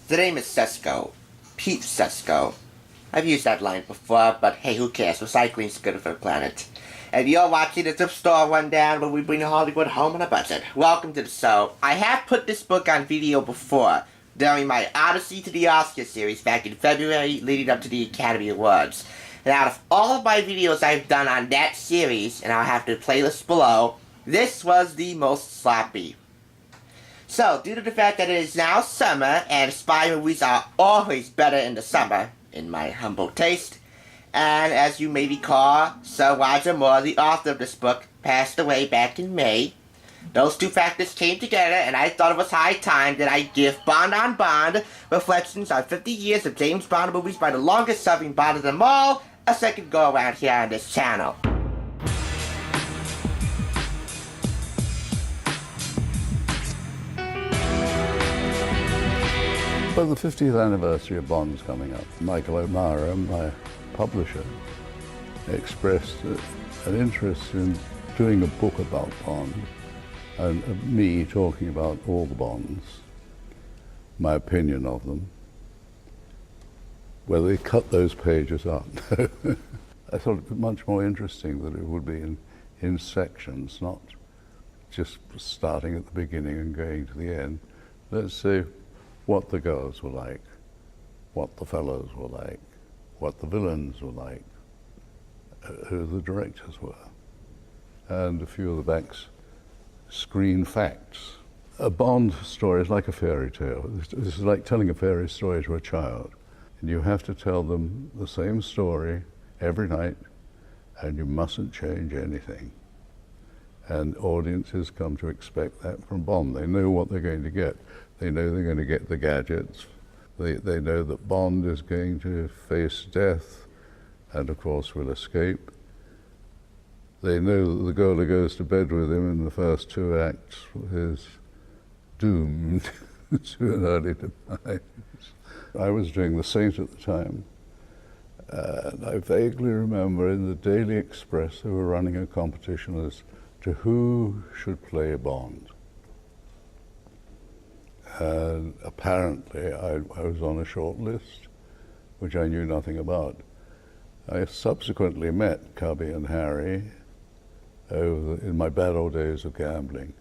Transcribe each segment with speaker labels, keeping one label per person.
Speaker 1: The name is Sesko. Pete Charles Sesko. I've used that line before, but hey, who cares? Recycling's good for the planet. And you're watching the Thrift Store Rundown, where we bring Hollywood home on a budget. Welcome to the show. I have put this book on video before, during my Odyssey to the Oscar series back in February, leading up to the Academy Awards. And out of all of my videos I've done on that series, and I'll have the playlist below, this was the most sloppy. So, due to the fact that it is now summer, and spy movies are always better in the summer, in my humble taste, and as you may recall, Sir Roger Moore, the author of this book, passed away back in May. Those two factors came together, and I thought it was high time that I give Bond on Bond, reflections on 50 years of James Bond movies by the longest-serving Bond of them all, a second go-around here on this channel.
Speaker 2: Well, the 50th anniversary of Bond's coming up. Michael O'Mara, my publisher, expressed an interest in doing a book about Bond, and me talking about all the Bonds, my opinion of them, whether they cut those pages up. I thought it was much more interesting that it would be in sections, not just starting at the beginning and going to the end. Let's say what the girls were like, what the fellows were like, what the villains were like, who the directors were, and a few of the back's screen facts. A Bond story is like a fairy tale. This is like telling a fairy story to a child. And you have to tell them the same story every night, and you mustn't change anything. And audiences come to expect that from Bond. They know what they're going to get. They know they're going to get the gadgets. They know that Bond is going to face death and, of course, will escape. They know that the girl who goes to bed with him in the first two acts is doomed to an early demise. I was doing The Saint at the time, and I vaguely remember in the Daily Express they were running a competition as to who should play Bond. And apparently I was on a short list, which I knew nothing about. I subsequently met Cubby and Harry in my bad old days of gambling.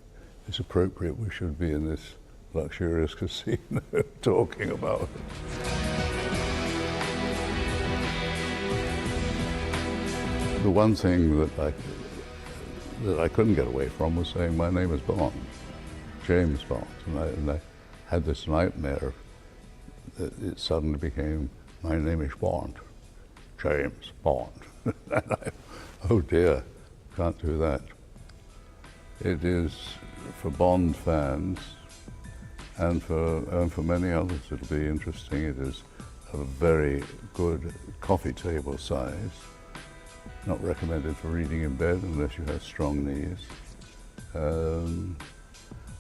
Speaker 2: It's appropriate we should be in this luxurious casino talking about it. The one thing that I couldn't get away from was saying my name is Bond, James Bond, and I had this nightmare that it suddenly became, my name is Bond, James Bond. And oh dear, can't do that. It is, for Bond fans, and for many others it'll be interesting, it is a very good coffee table size, not recommended for reading in bed unless you have strong knees.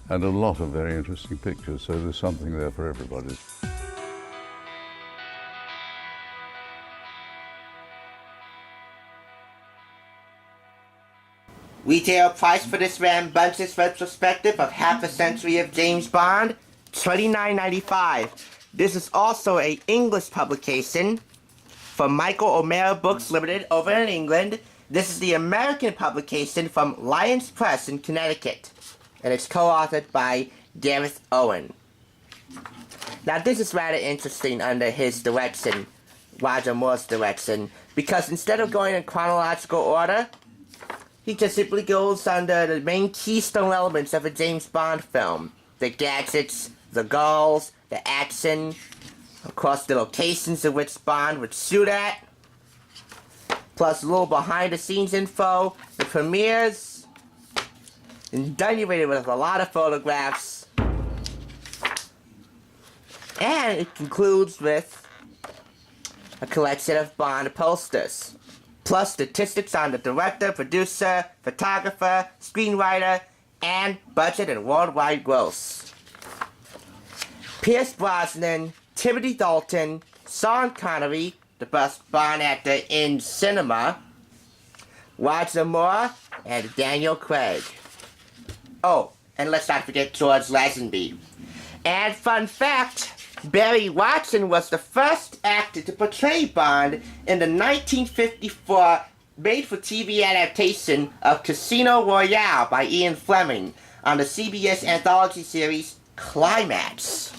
Speaker 2: And a lot of very interesting pictures, so there's something there for everybody.
Speaker 1: Retail price for this rambunctious retrospective of half a century of James Bond, $29.95. This is also an English publication from Michael O'Mara Books Limited over in England. This is the American publication from Lyons Press in Connecticut, and it's co-authored by Gareth Owen. Now this is rather interesting under his direction, Roger Moore's direction, because instead of going in chronological order, he just simply goes under the main keystone elements of a James Bond film. The gadgets, the goals, the action, of course the locations in which Bond would shoot at, plus a little behind the scenes info, the premieres, and done with a lot of photographs. And it concludes with a collection of Bond posters, plus statistics on the director, producer, photographer, screenwriter, and budget and worldwide gross. Pierce Brosnan, Timothy Dalton, Sean Connery, the best Bond actor in cinema, Roger Moore, and Daniel Craig. Oh, and let's not forget George Lazenby. And fun fact, Barry Watson was the first actor to portray Bond in the 1954 made-for-TV adaptation of Casino Royale by Ian Fleming on the CBS anthology series Climax.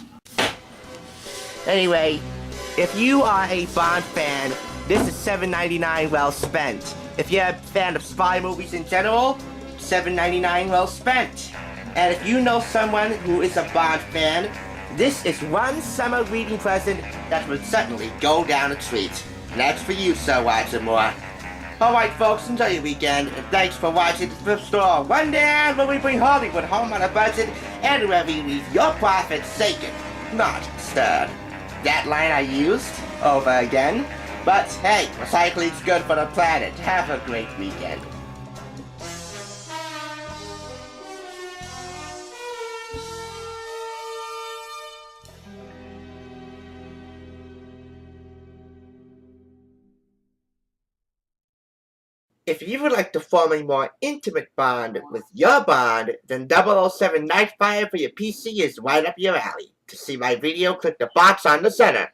Speaker 1: Anyway, if you are a Bond fan, this is $7.99 well spent. If you're a fan of spy movies in general, $7.99 well spent. And if you know someone who is a Bond fan, this is one summer reading present that will certainly go down a treat. And that's for you, Sir Roger Moore. Alright folks, enjoy your weekend, and thanks for watching the Thrift Store Rundown, where we bring Hollywood home on a budget, and where we leave your profits shaken, not stirred. That line I used over again. But hey, recycling's good for the planet. Have a great weekend. If you would like to form a more intimate bond with your Bond, then 007 Nightfire for your PC is right up your alley. To see my video, click the box on the center.